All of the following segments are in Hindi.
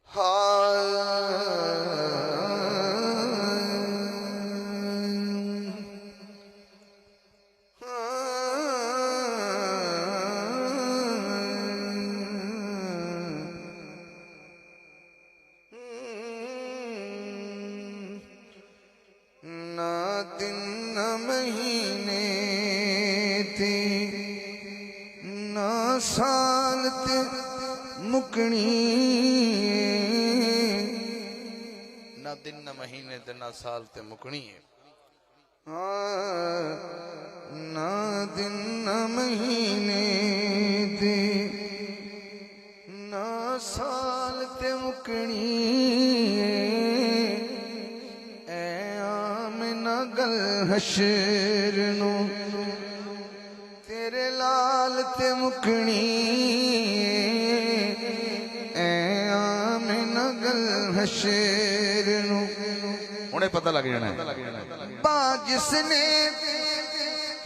ना दिन न महीने थे ना साल ते मुकनी, ना दिन न महीने ते ना साल ते मुकनी है। ना दिन न महीने ते ना साल ते मुकनी, गल हशर नू तेरे लाल ते मुकनी, ऐ आमिना गल हशर नू उन्हें पता लग जाना है। जिसने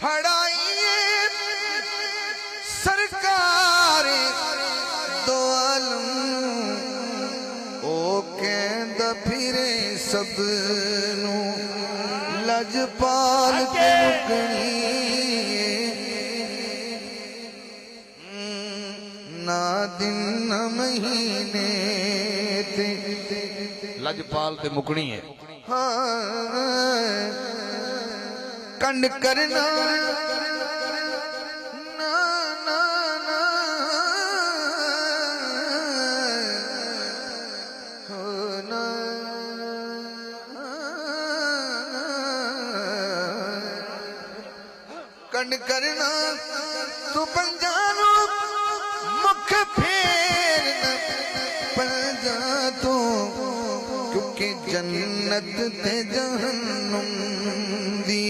फड़ाई सरकार दो आलम, ओ कहंदा फिरे सब नू लजपाल ते मुकनी, ना दिन न महीने ते लजपाल ते मुकनी है। कंड करना ना ना ना हो ना कंड करना तू पंजानो मुख फेर न पंजा तू, क्योंकि जन्नत ते जहन्नुम दी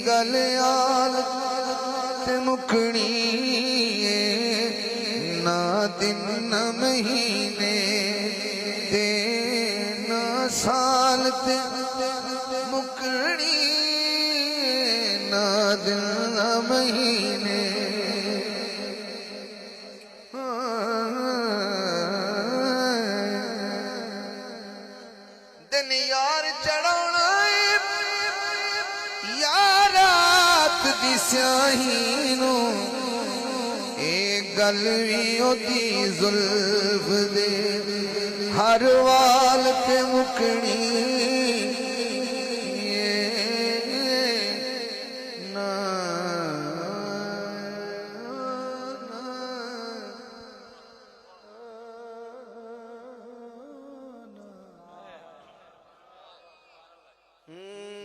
गल आल ते मुकनी, ना दिन न महीने ते ना साल ते मुकनी, ना दिन न महीने दिन यार चढ़ाना यार रात दी स्याही नू, ए गल भी ओदी जुल्फ दे हर वाल ते मुकनी,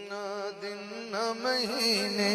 ना दिन न महीने